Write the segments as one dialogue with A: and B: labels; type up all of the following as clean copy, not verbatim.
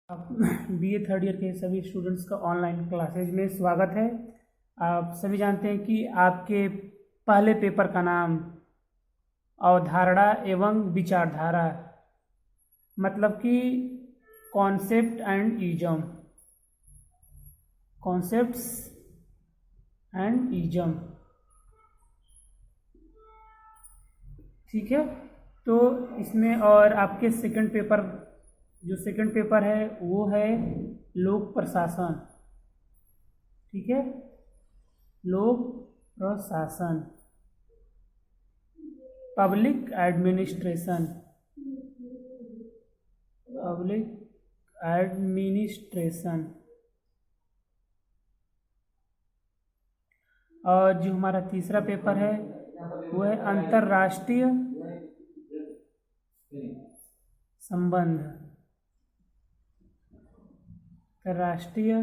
A: आप BA third year के सभी स्टूडेंट्स का ऑनलाइन क्लासेज में स्वागत है। आप सभी जानते हैं कि आपके पहले पेपर का नाम अवधारणा एवं विचारधारा, मतलब कि concept and ism, concepts and ism. ठीक है, तो इसमें और आपके सेकंड पेपर है वो है लोक प्रशासन। ठीक है, लोक प्रशासन, पब्लिक एडमिनिस्ट्रेशन, और जो हमारा तीसरा पेपर है वो है अंतर्राष्ट्रीय संबंध, राष्ट्रीय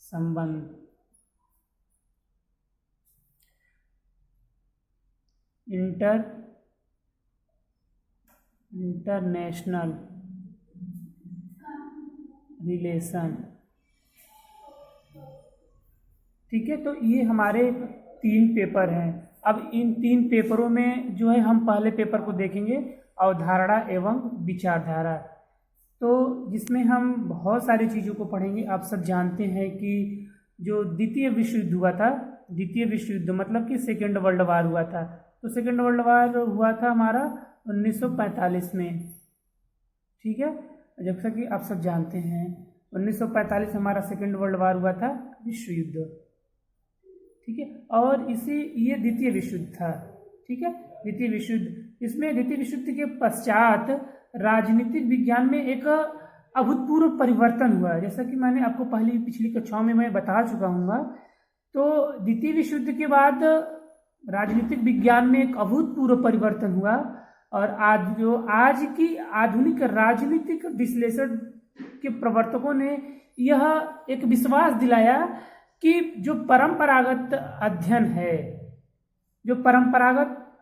A: संबंध, इंटरनेशनल रिलेशन। ठीक है, तो ये हमारे 3 पेपर हैं। अब इन 3 पेपरों में जो है हम पहले पेपर को देखेंगे अवधारणा एवं विचारधारा, तो जिसमें हम बहुत सारी चीज़ों को पढ़ेंगे। आप सब जानते हैं कि जो द्वितीय विश्व युद्ध हुआ था, द्वितीय विश्व युद्ध मतलब कि सेकेंड वर्ल्ड वार हुआ था, तो सेकेंड वर्ल्ड वार हुआ था हमारा 1945 में। ठीक है, जैसा कि आप सब जानते हैं 1945 हमारा सेकेंड वर्ल्ड वार हुआ था, विश्व युद्ध। ठीक है, और ये द्वितीय विश्व युद्ध था। ठीक है, द्वितीय विश्व युद्ध, इसमें द्वितीय विश्व युद्ध के पश्चात राजनीतिक विज्ञान में एक अभूतपूर्व परिवर्तन हुआ। जैसा कि मैंने आपको पिछली कक्षाओं में मैं बता चुका हूँ, तो द्वितीय विश्व युद्ध के बाद राजनीतिक विज्ञान में एक अभूतपूर्व परिवर्तन हुआ, और आज की आधुनिक राजनीतिक विश्लेषण के प्रवर्तकों ने यह एक विश्वास दिलाया कि जो परंपरागत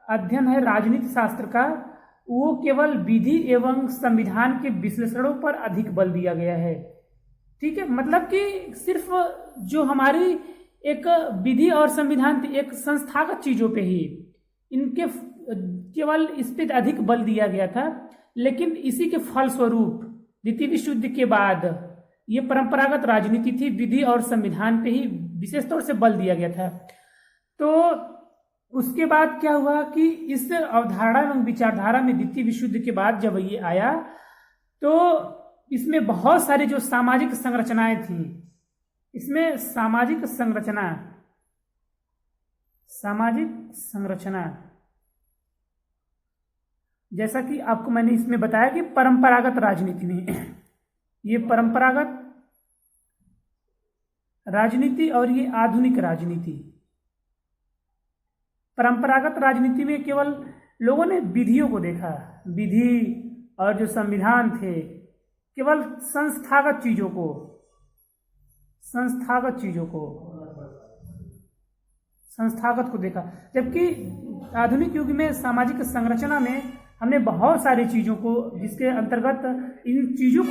A: अध्ययन है राजनीति शास्त्र का, वो केवल विधि एवं संविधान के विश्लेषणों पर अधिक बल दिया गया है। ठीक है, मतलब कि सिर्फ जो हमारी एक विधि और संविधान एक संस्थागत चीजों पे ही इनके केवल इस पे अधिक बल दिया गया था, लेकिन इसी के फलस्वरूप द्वितीय विश्व युद्ध के बाद ये परंपरागत राजनीति थी, विधि और संविधान पे ही विशेष तौर से बल दिया गया था। तो उसके बाद क्या हुआ कि इस अवधारणा एवं विचारधारा में द्वितीय विश्व युद्ध के बाद जब ये आया, तो इसमें बहुत सारी जो सामाजिक संरचनाएं थी, इसमें सामाजिक संरचना जैसा कि आपको मैंने इसमें बताया कि परंपरागत राजनीति में ये परंपरागत राजनीति और ये आधुनिक राजनीति। परंपरागत राजनीति में केवल लोगों ने विधियों को देखा, विधि और जो संविधान थे केवल संस्थागत को देखा, जबकि आधुनिक युग में सामाजिक संरचना में हमने बहुत सारी चीजों को, जिसके अंतर्गत इन चीजों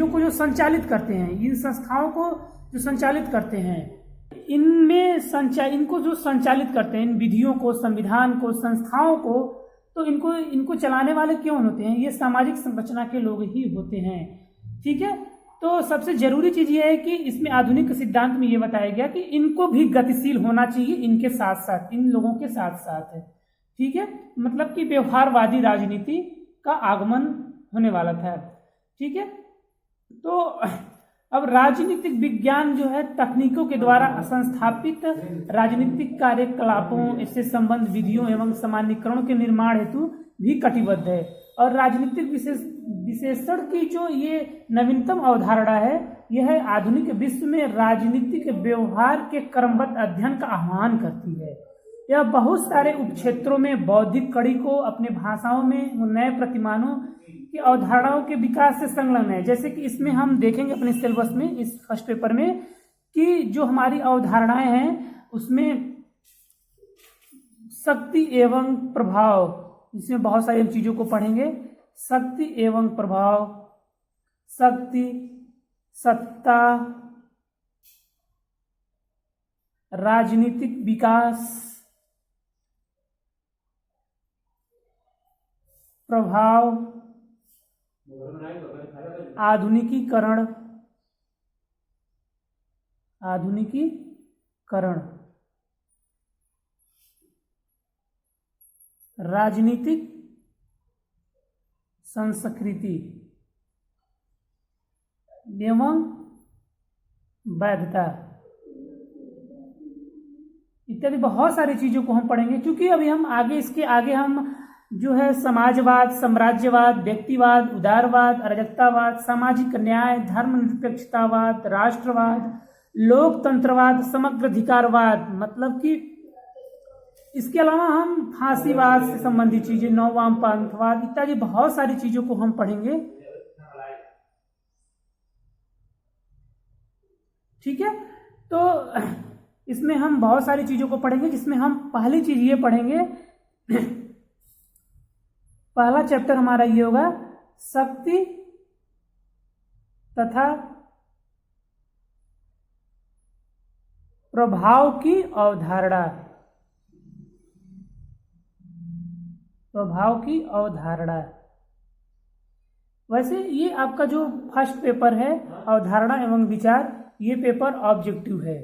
A: को जो संचालित करते हैं, इन संस्थाओं को जो संचालित करते हैं, इनको जो संचालित करते हैं, इन विधियों को, संविधान को, संस्थाओं को, तो इनको चलाने वाले क्यों होते हैं? ये सामाजिक संरचना के लोग ही होते हैं। ठीक है, तो सबसे जरूरी चीज ये है कि इसमें आधुनिक सिद्धांत में ये बताया गया कि इनको भी गतिशील होना चाहिए, इनके साथ साथ, इन लोगों के साथ साथ है। ठीक है, मतलब कि व्यवहारवादी राजनीति का आगमन होने वाला था। ठीक है, तो अब राजनीतिक विज्ञान जो है तकनीकों के द्वारा संस्थापित राजनीतिक कार्यकलापों से संबंध विधियों एवं सामान्यीकरणों के निर्माण हेतु भी कटिबद्ध है, और राजनीतिक विशेषण की जो ये नवीनतम अवधारणा है, यह आधुनिक विश्व में राजनीतिक व्यवहार के क्रमबद्ध अध्ययन का आह्वान करती है। यह बहुत सारे उपक्षेत्रों में बौद्धिक कड़ी को अपने भाषाओं में नए प्रतिमानों की अवधारणाओं के विकास से संलग्न है। जैसे कि इसमें हम देखेंगे अपने सिलेबस में, इस फर्स्ट पेपर में, कि जो हमारी अवधारणाएं हैं उसमें शक्ति एवं प्रभाव, इसमें बहुत सारी चीजों को पढ़ेंगे। शक्ति एवं प्रभाव, शक्ति, सत्ता, राजनीतिक विकास, प्रभाव, आधुनिकीकरण, राजनीतिक संस्कृति एवं वैधता इत्यादि बहुत सारी चीजों को हम पढ़ेंगे। क्योंकि अभी हम इसके आगे हम जो है समाजवाद, साम्राज्यवाद, व्यक्तिवाद, उदारवाद, अराजकतावाद, सामाजिक न्याय, धर्मनिरपेक्षतावाद, राष्ट्रवाद, लोकतंत्रवाद, समग्र अधिकारवाद, मतलब कि इसके अलावा हम फांसीवाद से संबंधित चीजें, नववामपंथवाद इत्यादि बहुत सारी चीजों को हम पढ़ेंगे। ठीक है, तो इसमें हम बहुत सारी चीजों को पढ़ेंगे, जिसमें हम पहली चीज ये पढ़ेंगे, पहला चैप्टर हमारा ये होगा शक्ति तथा प्रभाव की अवधारणा। प्रभाव की अवधारणा। वैसे ये आपका जो फर्स्ट पेपर है अवधारणा एवं विचार, ये पेपर ऑब्जेक्टिव है,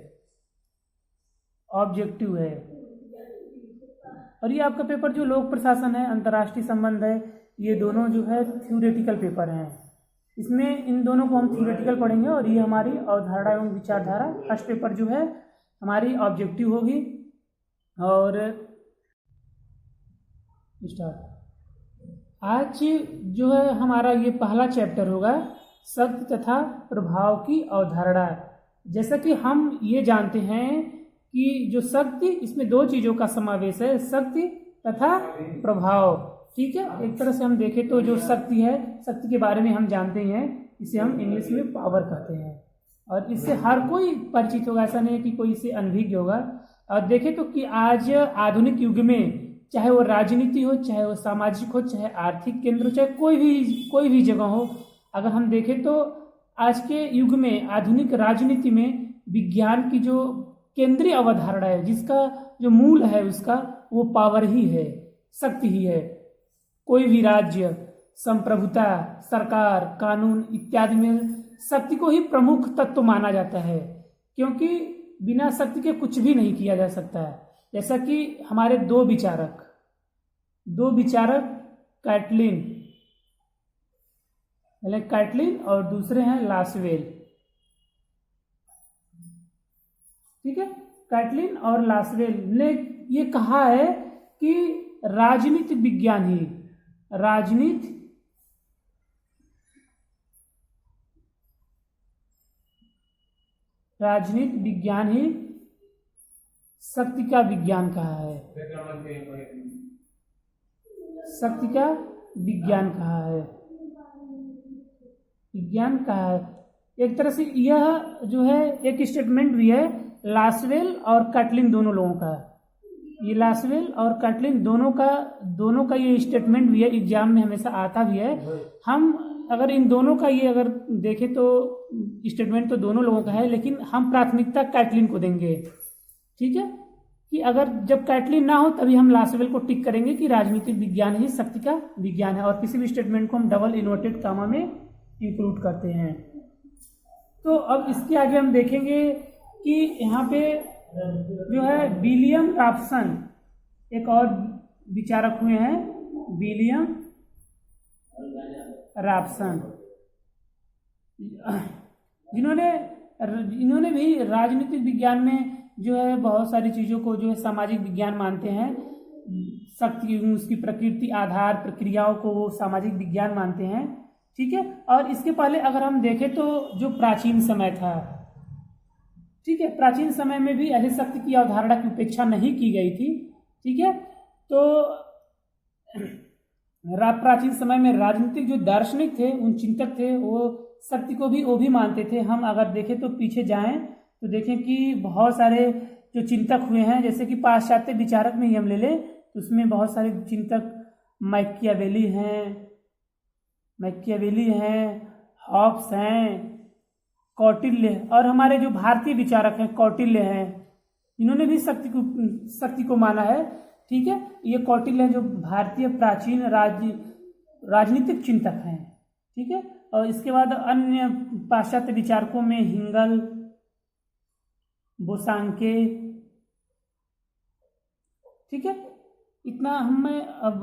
A: और ये आपका पेपर जो लोक प्रशासन है, अंतर्राष्ट्रीय संबंध है, ये दोनों जो है थ्योरेटिकल पेपर हैं। इसमें इन दोनों को हम थ्योरेटिकल पढ़ेंगे, और ये हमारी अवधारणा एवं विचारधारा फर्स्ट पेपर जो है हमारी ऑब्जेक्टिव होगी। और आज जो है हमारा ये पहला चैप्टर होगा शक्ति तथा प्रभाव की अवधारणा। जैसा कि हम ये जानते हैं कि जो शक्ति, इसमें दो चीजों का समावेश है, शक्ति तथा प्रभाव। ठीक है, एक तरह से हम देखें तो जो शक्ति है, शक्ति के बारे में हम जानते हैं, इसे हम इंग्लिश में पावर कहते हैं, और इससे हर कोई परिचित होगा, ऐसा नहीं है कि कोई इसे अनभिज्ञ होगा। और देखें तो कि आज आधुनिक युग में चाहे वो राजनीति हो, चाहे वो सामाजिक हो, चाहे आर्थिक केंद्र हो, चाहे कोई भी जगह हो, अगर हम देखें तो आज के युग में आधुनिक राजनीति में विज्ञान की जो केंद्रीय अवधारणा है, जिसका जो मूल है उसका, वो पावर ही है, शक्ति ही है। कोई भी राज्य, संप्रभुता, सरकार, कानून इत्यादि में शक्ति को ही प्रमुख तत्व माना जाता है, क्योंकि बिना शक्ति के कुछ भी नहीं किया जा सकता है। जैसा कि हमारे दो विचारक कैटलिन और दूसरे हैं लासवेल। ठीक है, कैटलिन और लासवेल ने ये कहा है कि राजनीतिक विज्ञान ही शक्ति का विज्ञान कहा है, शक्ति का विज्ञान कहा है, एक तरह से यह जो है एक स्टेटमेंट भी है लासवेल और कैटलिन दोनों लोगों का। ये लासवेल और कैटलिन दोनों का ये स्टेटमेंट भी है, एग्जाम में हमेशा आता भी है। हम अगर इन दोनों का ये अगर देखें तो स्टेटमेंट तो दोनों लोगों का है, लेकिन हम प्राथमिकता कैटलिन को देंगे। ठीक है, कि अगर जब कैटलिन ना हो तभी हम लासवेल को टिक करेंगे कि राजनीतिक विज्ञान ही शक्ति का विज्ञान है, और किसी भी स्टेटमेंट को हम डबल इन्वर्टेड कामा में इंक्लूड करते हैं। तो अब इसके आगे हम देखेंगे कि यहाँ पे जो है विलियम रॉबसन, एक और विचारक हुए हैं, विलियम रॉबसन, इन्होंने भी राजनीतिक विज्ञान में जो है बहुत सारी चीज़ों को जो है सामाजिक विज्ञान मानते हैं। शक्ति, उसकी प्रकृति, आधार, प्रक्रियाओं को वो सामाजिक विज्ञान मानते हैं। ठीक है, और इसके पहले अगर हम देखें तो जो प्राचीन समय था, ठीक है, प्राचीन समय में भी ऐसे शक्ति की अवधारणा की उपेक्षा नहीं की गई थी। ठीक है, तो प्राचीन समय में राजनीतिक जो दार्शनिक थे, उन चिंतक थे, वो शक्ति को भी वो भी मानते थे। हम अगर देखें तो पीछे जाएं तो देखें कि बहुत सारे जो चिंतक हुए हैं, जैसे कि पाश्चात्य विचारक में ही हम ले लें तो उसमें बहुत सारे चिंतक मैकियावेली हैं, मैकियावेली हैं, हॉब्स हैं, कौटिल्य, और हमारे जो भारतीय विचारक हैं कौटिल्य हैं, इन्होंने भी शक्ति को माना है। ठीक है, ये कौटिल्य जो भारतीय प्राचीन राजनीतिक चिंतक हैं। ठीक है, और इसके बाद अन्य पाश्चात्य विचारकों में हिंगल, बोसांके। ठीक है, इतना मैं अब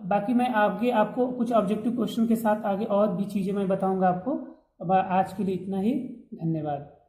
A: बाकी मैं आगे आपको कुछ ऑब्जेक्टिव क्वेश्चन के साथ आगे और भी चीज़ें मैं बताऊंगा आपको। अब आज के लिए इतना ही, धन्यवाद।